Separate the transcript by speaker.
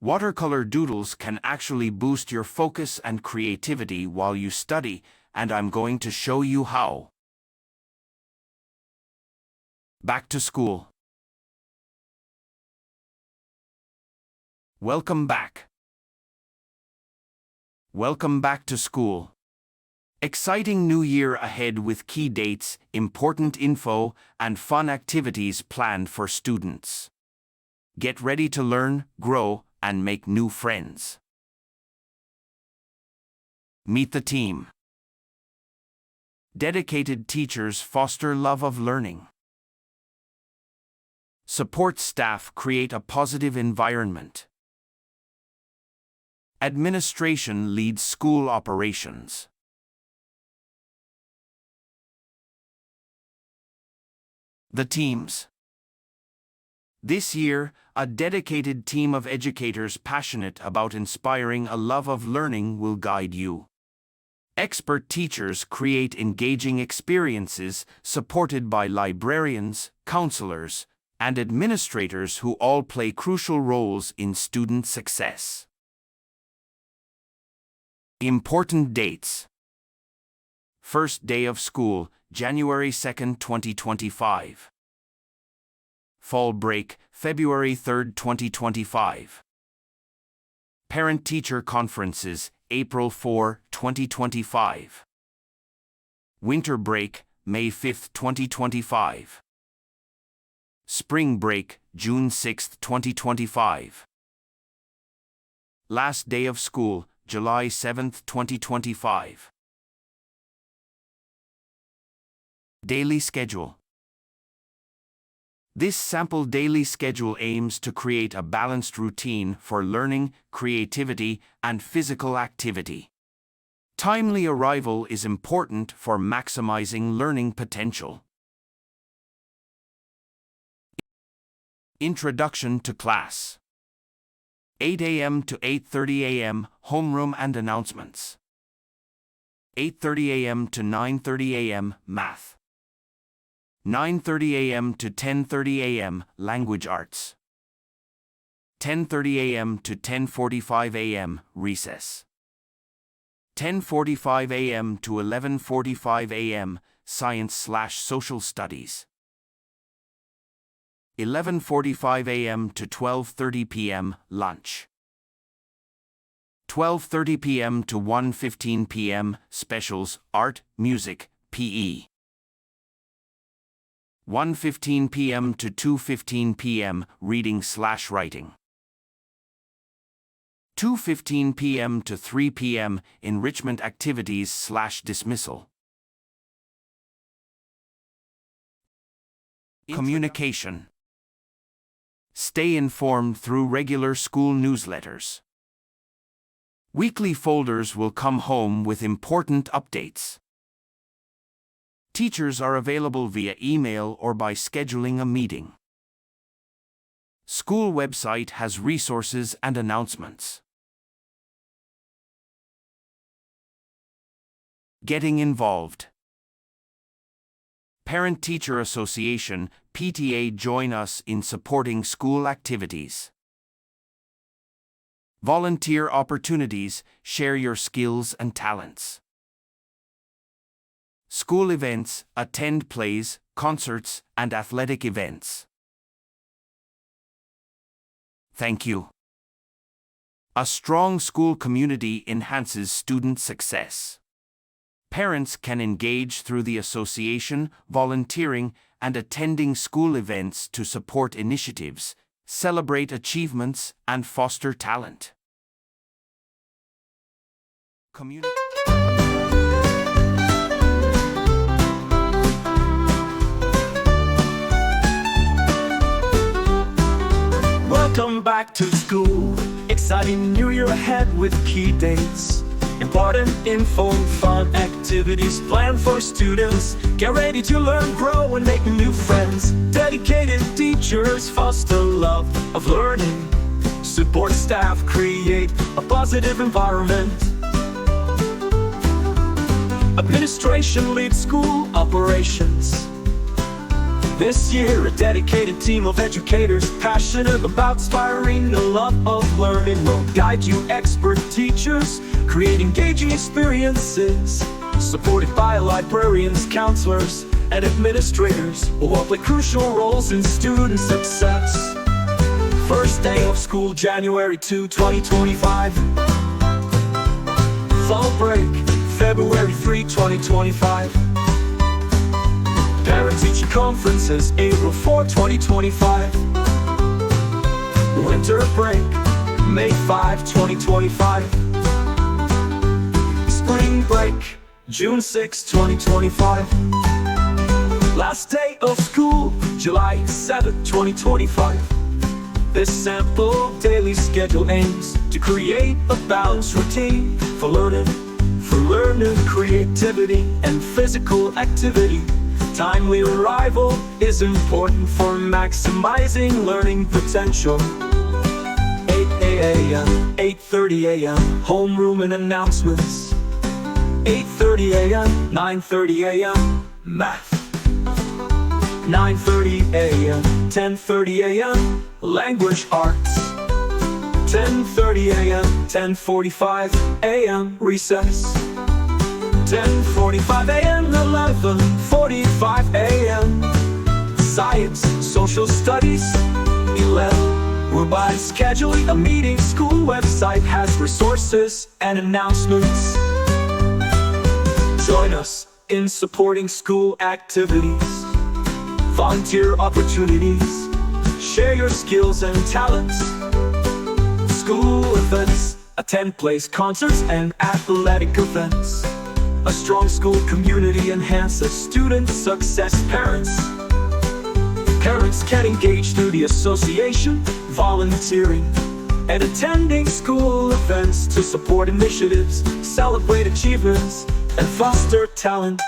Speaker 1: Watercolor doodles can actually boost your focus and creativity while you study, and I'm going to show you how. Back to school. Welcome back. Welcome back to school. Exciting new year ahead with key dates, important info, and fun activities planned for students. Get ready to learn, grow, and make new friends. Meet the team. Dedicated teachers foster love of learning. Support staff create a positive environment. Administration leads school operations. The teams. This year, a dedicated team of educators passionate about inspiring a love of learning will guide you. Expert teachers create engaging experiences supported by librarians, counselors, and administrators who all play crucial roles in student success. Important dates. First day of school, January 2nd, 2025. Fall break, February 3rd, 2025. Parent-teacher conferences, April 4, 2025. Winter break, May 5th, 2025. Spring break, June 6th, 2025. Last day of school, July 7th, 2025. Daily schedule. This sample daily schedule aims to create a balanced routine for learning, creativity, and physical activity. Timely arrival is important for maximizing learning potential. Introduction to class. 8 a.m. to 8:30 a.m. homeroom and announcements. 8:30 a.m. to 9:30 a.m. math. 9:30 a.m. to 10:30 a.m. language arts. 10:30 a.m. to 10:45 a.m. recess. 10:45 a.m. to 11:45 a.m. science/social studies. 11:45 a.m. to 12:30 p.m. lunch. 12:30 p.m. to 1:15 p.m. specials, art, music, PE. 1:15 p.m. to 2:15 p.m. reading/writing. 2:15 p.m. to 3 p.m. enrichment activities/dismissal. Communication. Stay informed through regular school newsletters. Weekly folders will come home with important updates. Teachers are available via email or by scheduling a meeting. School website has resources and announcements. Getting involved. Parent-Teacher Association, PTA, join us in supporting school activities. Volunteer opportunities, share your skills and talents. School events, attend plays, concerts, and athletic events. Thank you. A strong school community enhances student success. Parents can engage through the association, volunteering, and attending school events to support initiatives, celebrate achievements, and foster talent. Community.
Speaker 2: Welcome back to school. Exciting new year ahead with key dates. Important info, fun activities planned for students. Get ready to learn, grow, and make new friends. Dedicated teachers foster love of learning. Support staff create a positive environment. Administration leads school operations. This year, a dedicated team of educators passionate about inspiring the love of learning will guide you. Expert teachers create engaging experiences, supported by librarians, counselors, and administrators who all play crucial roles in student success. First day of school, January 2, 2025. Fall break, February 3, 2025. Parent-teacher conferences, April 4, 2025. Winter break, May 5, 2025. Spring break, June 6, 2025. Last day of school, July 7, 2025. This sample daily schedule aims to create a balanced routine for learning, creativity, and physical activity. Timely arrival is important for maximizing learning potential. 8 a.m., 8:30 a.m., homeroom and announcements. 8:30 a.m., 9:30 a.m., math. 9:30 a.m., 10:30 a.m., language arts. 10:30 a.m., 10:45 a.m., recess. 10:45 a.m., 11:45 a.m., science, social studies. 11. We're by scheduling a meeting. School website has resources and announcements. Join us in supporting school activities, volunteer opportunities, share your skills and talents. School events, attend plays, concerts, and athletic events. A strong school community enhances student success. Parents can engage through the association, volunteering, and attending school events to support initiatives, celebrate achievements, and foster talent.